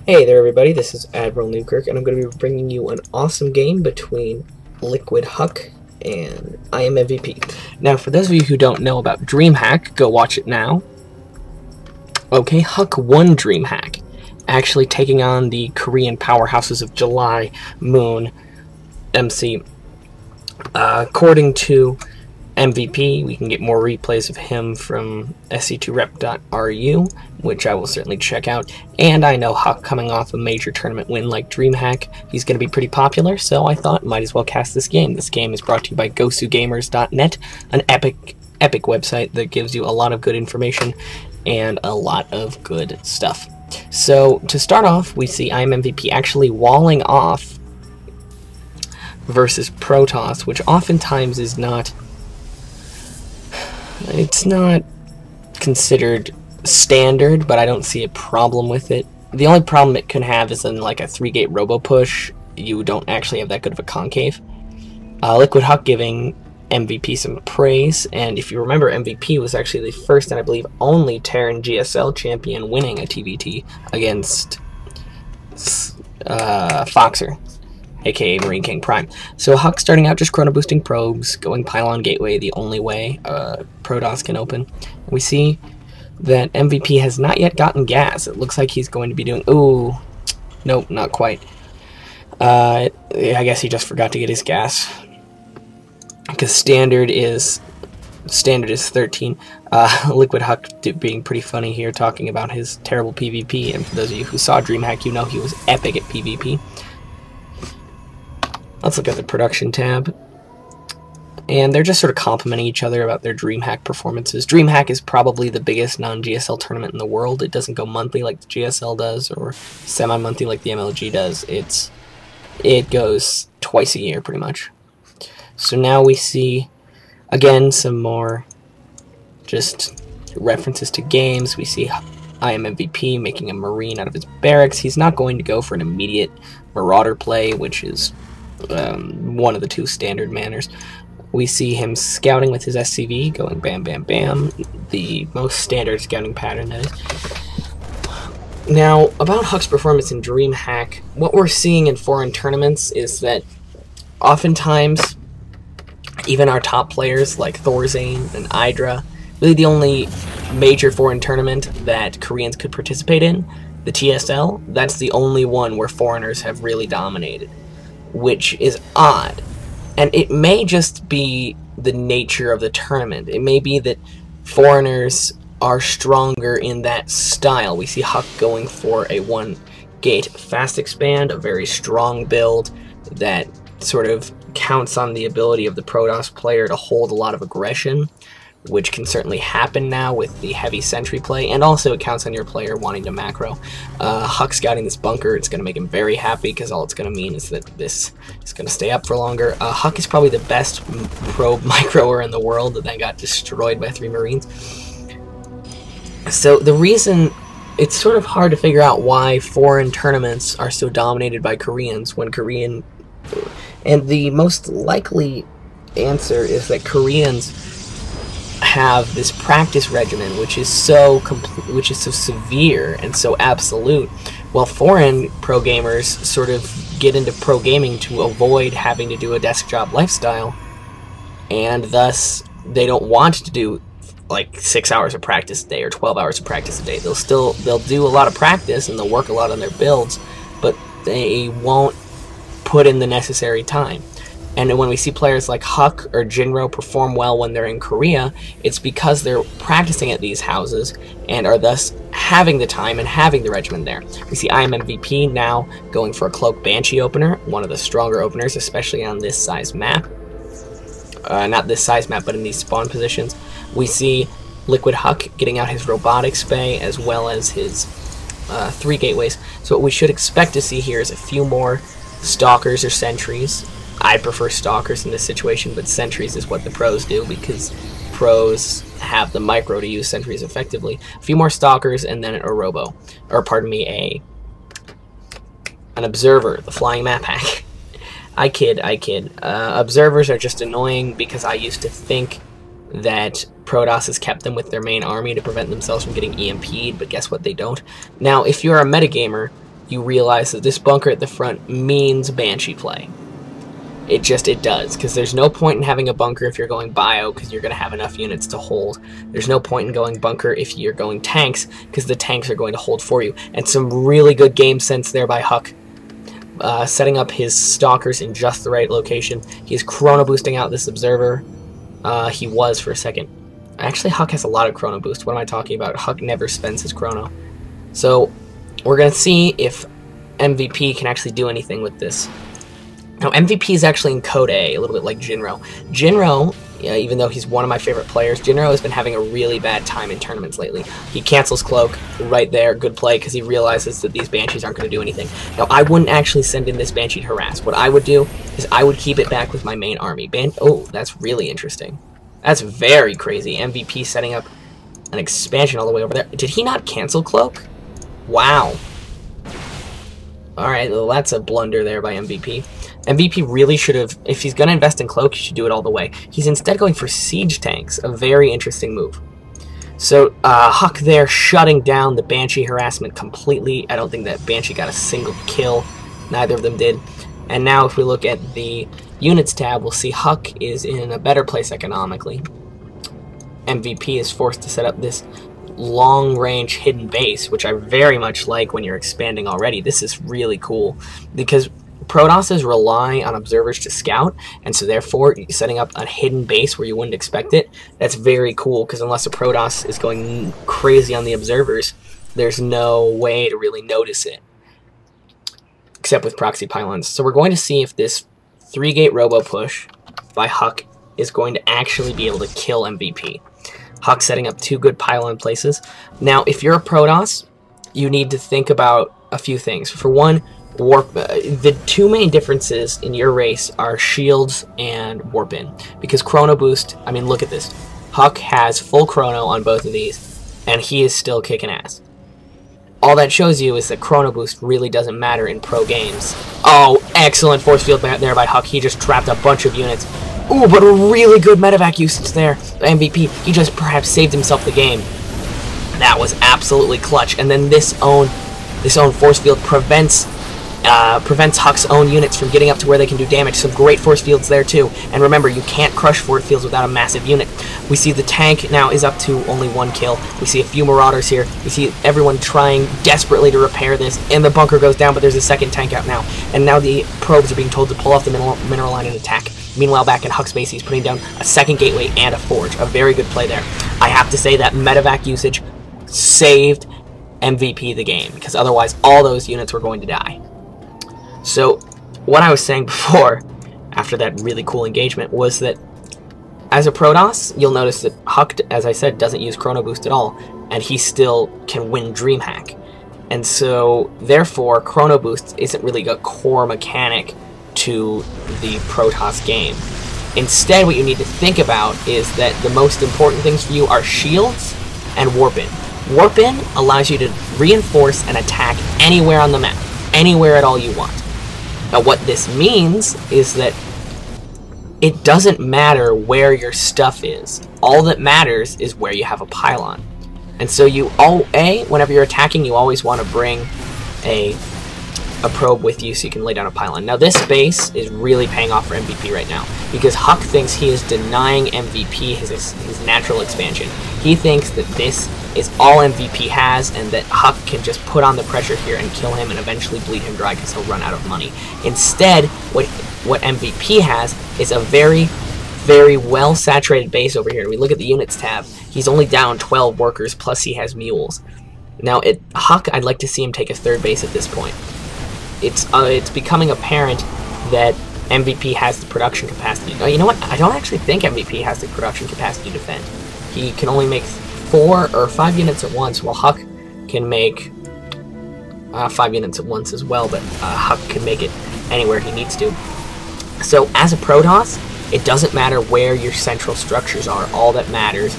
Hey there everybody, this is AdmiralNewkirk, and I'm going to be bringing you an awesome game between Liquid Huck and IMMVP. Now, for those of you who don't know about DreamHack, go watch it now. Okay, Huck won DreamHack, actually taking on the Korean powerhouses of July, Moon, MC. According to MVP, we can get more replays of him from sc2rep.ru, which I will certainly check out. And I know Huck, coming off a major tournament win like DreamHack, he's going to be pretty popular, so I thought might as well cast this game. This game is brought to you by gosugamers.net, an epic website that gives you a lot of good information and a lot of good stuff. So to start off, we see IMMVP actually walling off versus Protoss, which oftentimes is not... It's not considered standard, but I don't see a problem with it. The only problem it can have is in like a 3-gate robo push, you don't actually have that good of a concave. Liquid Huck giving MVP some praise, and if you remember, MVP was actually the first and I believe only Terran GSL champion winning a TVT against Foxer, aka Marine King Prime. So Huck starting out just chrono boosting probes, going pylon gateway, the only way Protoss can open. We see that MVP has not yet gotten gas. It looks like he's going to be doing... Ooh, nope, not quite. I guess he just forgot to get his gas, because standard is 13. Liquid Huck being pretty funny here, talking about his terrible PvP, and for those of you who saw DreamHack, you know he was epic at PvP. Let's look at the production tab. And they're just sort of complimenting each other about their DreamHack performances. DreamHack is probably the biggest non-GSL tournament in the world. It doesn't go monthly like the GSL does, or semi-monthly like the MLG does. It goes twice a year, pretty much. So now we see, again, some more just references to games. We see IMMVP making a Marine out of his barracks. He's not going to go for an immediate Marauder play, which is one of the two standard manners. We see him scouting with his SCV, going bam, bam, bam, the most standard scouting pattern, that is. Now, about Huck's performance in DreamHack, what we're seeing in foreign tournaments is that oftentimes, even our top players like Thorzane and Hydra, really the only major foreign tournament that Koreans could participate in, the TSL, that's the only one where foreigners have really dominated, which is odd. And it may just be the nature of the tournament. It may be that foreigners are stronger in that style. We see Huck going for a 1-gate fast expand, a very strong build that sort of counts on the ability of the Protoss player to hold a lot of aggression, which can certainly happen now with the heavy sentry play, and also it counts on your player wanting to macro. Huck scouting this bunker, it's going to make him very happy, because all it's going to mean is that this is going to stay up for longer. Huck is probably the best probe microer in the world, that then got destroyed by 3 Marines. So the reason, it's sort of hard to figure out why foreign tournaments are so dominated by Koreans, when Korean... And the most likely answer is that Koreans have this practice regimen which is so severe and so absolute, while foreign pro gamers sort of get into pro gaming to avoid having to do a desk job lifestyle, and thus they don't want to do like 6 hours of practice a day or 12 hours of practice a day. They'll do a lot of practice and they'll work a lot on their builds, but they won't put in the necessary time. And when we see players like Huck or Jinro perform well when they're in Korea, it's because they're practicing at these houses and are thus having the time and having the regimen there. We see IMMVP now going for a Cloak Banshee opener, one of the stronger openers, especially on this size map. Not this size map, but in these spawn positions. We see Liquid Huck getting out his Robotics Bay as well as his 3 gateways. So what we should expect to see here is a few more Stalkers or Sentries. I prefer Stalkers in this situation, but Sentries is what the pros do, because pros have the micro to use Sentries effectively. A few more Stalkers, and then a Robo. Or, pardon me, an Observer, the flying map hack. I kid. Observers are just annoying because I used to think that Protoss has kept them with their main army to prevent themselves from getting EMP'd, but guess what, they don't. Now, if you're a metagamer, you realize that this bunker at the front means Banshee play. It does, because there's no point in having a bunker if you're going bio, because you're going to have enough units to hold. There's no point in going bunker if you're going tanks, because the tanks are going to hold for you. And some really good game sense there by Huck, setting up his stalkers in just the right location. He's chrono boosting out this observer. He was for a second. Actually, Huck has a lot of chrono boost. What am I talking about? Huck never spends his chrono. So we're going to see if MVP can actually do anything with this. Now, MVP is actually in Code A, a little bit like Jinro. Jinro, even though he's one of my favorite players, Jinro has been having a really bad time in tournaments lately. He cancels Cloak right there, good play, because he realizes that these Banshees aren't going to do anything. Now, I wouldn't actually send in this Banshee to harass. What I would do is I would keep it back with my main army. Oh, that's really interesting. That's very crazy. MVP setting up an expansion all the way over there. Did he not cancel Cloak? Wow. Alright, well, that's a blunder there by MVP. MVP really should have, if he's going to invest in Cloak, he should do it all the way. He's instead going for Siege Tanks, a very interesting move. So, Huck there shutting down the Banshee harassment completely. I don't think that Banshee got a single kill. Neither of them did. And now if we look at the Units tab, we'll see Huck is in a better place economically. MVP is forced to set up this long-range hidden base, which I very much like when you're expanding already. This is really cool, because Protosses rely on observers to scout, and so therefore setting up a hidden base where you wouldn't expect it, that's very cool, because unless a Protoss is going crazy on the observers, there's no way to really notice it, except with proxy pylons. So we're going to see if this 3-gate robo push by Huck is going to actually be able to kill MVP. Huck setting up 2 good pylon places. Now, if you're a Protoss, you need to think about a few things. For one, warp. The 2 main differences in your race are shields and warp in. Because chrono boost, I mean, look at this. Huck has full chrono on both of these, and he is still kicking ass. All that shows you is that chrono boost really doesn't matter in pro games. Oh, excellent force field there by Huck. He just trapped a bunch of units. Ooh, but a really good medevac usage there. MVP, he just perhaps saved himself the game. That was absolutely clutch. And then this own force field prevents Huck's own units from getting up to where they can do damage. Some great force fields there too. And remember, you can't crush force fields without a massive unit. We see the tank now is up to only 1 kill. We see a few marauders here. We see everyone trying desperately to repair this. And the bunker goes down, but there's a second tank out now. And now the probes are being told to pull off the mineral line and attack. Meanwhile, back in Huck's base, he's putting down a second gateway and a forge. A very good play there. I have to say that medevac usage saved MVP the game, because otherwise all those units were going to die. So, what I was saying before, after that really cool engagement, was that as a Protoss, you'll notice that Huck, as I said, doesn't use chrono boost at all, and he still can win dreamhack. And so, therefore, chrono boost isn't really a core mechanic to the Protoss game. Instead, what you need to think about is that the most important things for you are shields and warp in. Warp in allows you to reinforce and attack anywhere on the map, anywhere at all you want. Now, what this means is that it doesn't matter where your stuff is. All that matters is where you have a pylon. And so whenever you're attacking, you always want to bring a probe with you so you can lay down a pylon. Now, this base is really paying off for MVP right now, because Huck thinks he is denying MVP his natural expansion. He thinks that this is all MVP has, and that Huck can just put on the pressure here and kill him and eventually bleed him dry because he'll run out of money. Instead, what MVP has is a very, very well saturated base over here. We look at the units tab. He's only down 12 workers, plus he has mules. Now, Huck, I'd like to see him take a 3rd base at this point. It's becoming apparent that MVP has the production capacity. No, you know what? I don't actually think MVP has the production capacity to defend. He can only make 4 or 5 units at once, while Huck can make 5 units at once as well, but Huck can make it anywhere he needs to. So as a Protoss, it doesn't matter where your central structures are. All that matters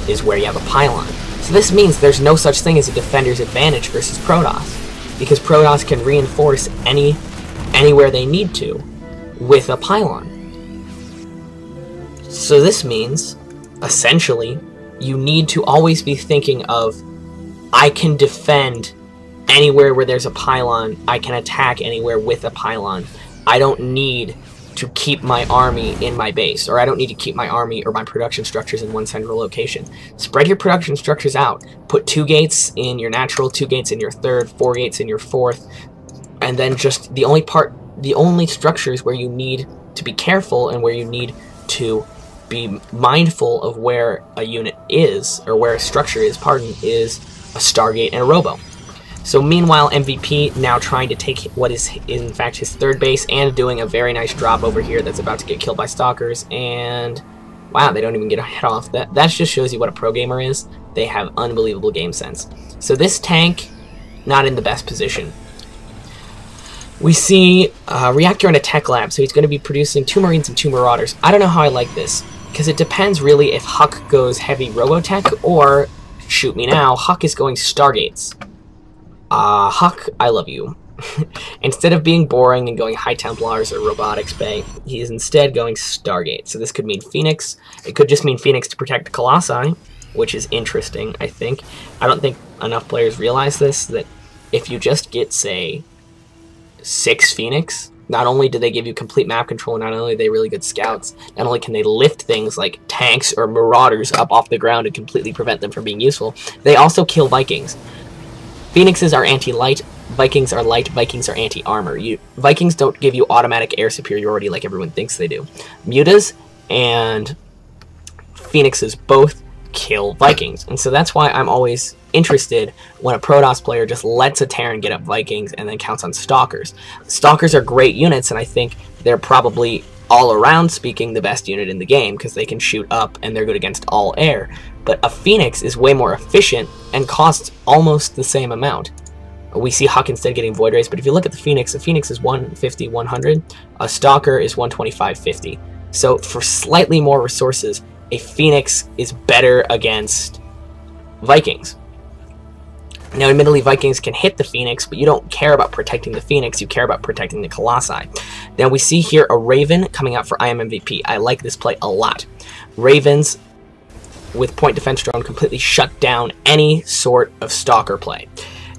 is where you have a pylon. So this means there's no such thing as a defender's advantage versus Protoss, because Protoss can reinforce anywhere they need to with a pylon. So this means, essentially, you need to always be thinking of, I can defend anywhere where there's a pylon, I can attack anywhere with a pylon. I don't need to keep my army in my base, or I don't need to keep my army or my production structures in one central location. Spread your production structures out. Put 2 gates in your natural, 2 gates in your third, 4 gates in your fourth, and then just the only structures where you need to be careful and where you need to be mindful of where a unit is, or where a structure is, is a Stargate and a Robo. So meanwhile, MVP now trying to take what is in fact his third base and doing a very nice drop over here that's about to get killed by Stalkers, and wow, they don't even get a hit off. That just shows you what a pro gamer is. They have unbelievable game sense. So this tank, not in the best position. We see Reactor in a tech lab, so he's going to be producing 2 Marines and 2 Marauders. I don't know how I like this, because it depends really if Huck goes heavy Robotech, or, shoot me now, Huck is going Stargates. Huck, I love you. Instead of being boring and going High Templars or Robotics Bay, he is instead going Stargate. So this could mean Phoenix. It could just mean Phoenix to protect the Colossi, which is interesting, I think. I don't think enough players realize this, that if you just get, say, 6 Phoenix, not only do they give you complete map control, not only are they really good scouts, not only can they lift things like tanks or Marauders up off the ground and completely prevent them from being useful, they also kill Vikings. Phoenixes are anti-light, Vikings are light, Vikings are anti-armor. Vikings don't give you automatic air superiority like everyone thinks they do. Mutas and Phoenixes both kill Vikings, and so that's why I'm always interested when a Protoss player just lets a Terran get up Vikings and then counts on Stalkers. Stalkers are great units, and I think they're probably, all around speaking, the best unit in the game, because they can shoot up and they're good against all air. But a Phoenix is way more efficient and costs almost the same amount. We see Huck instead getting Void Rays, but if you look at the Phoenix is 150, 100. A Stalker is 125, 50. So for slightly more resources, a Phoenix is better against Vikings. Now, admittedly, Vikings can hit the Phoenix, but you don't care about protecting the Phoenix, you care about protecting the Colossi. Now, we see here a Raven coming out for IMMVP. I like this play a lot. Ravens with point defense drone completely shut down any sort of Stalker play.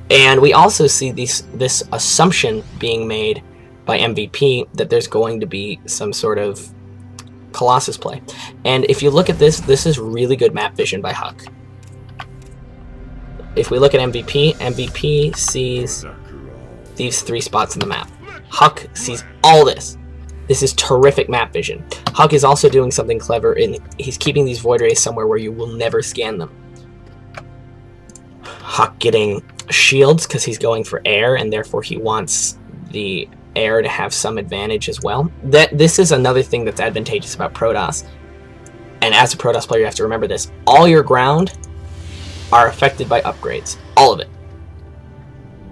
And we also see this assumption being made by MVP that there's going to be some sort of Colossus play. And if you look at this, this is really good map vision by Huck. If we look at MVP, MVP sees these 3 spots in the map. Huck sees all this. This is terrific map vision. Huck is also doing something clever, and he's keeping these Void Rays somewhere where you will never scan them. Huck getting shields because he's going for air, and therefore he wants the air to have some advantage as well. This is another thing that's advantageous about Protoss. And as a Protoss player, you have to remember this. All your ground are affected by upgrades. All of it.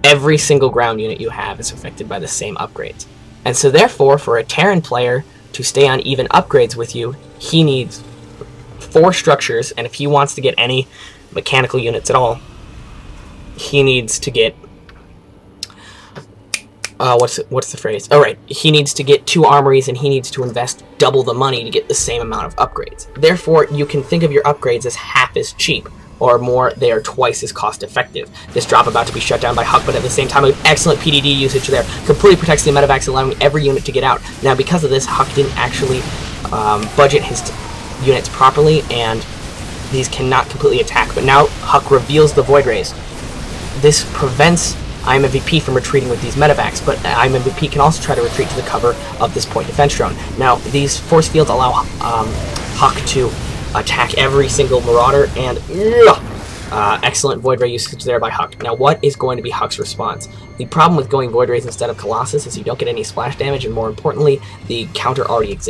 Every single ground unit you have is affected by the same upgrades. And so therefore, for a Terran player to stay on even upgrades with you, he needs 4 structures, and if he wants to get any mechanical units at all, he needs to get what's the phrase? Oh, right. He needs to get 2 armories, and he needs to invest double the money to get the same amount of upgrades. Therefore, you can think of your upgrades as half as cheap, or more, they are twice as cost effective. This drop about to be shut down by Huck, but at the same time, excellent PDD usage there. Completely protects the medevacs, allowing every unit to get out. Now, because of this, Huck didn't actually budget his units properly, and these cannot completely attack. But now, Huck reveals the Void Rays. This prevents IMMVP from retreating with these medevacs, but IMMVP can also try to retreat to the cover of this point defense drone. Now, these force fields allow Huck to attack every single Marauder, and excellent Void Ray usage there by Huck. Now, what is going to be Huck's response? The problem with going Void Rays instead of Colossus is you don't get any splash damage, and more importantly, the counter already exists.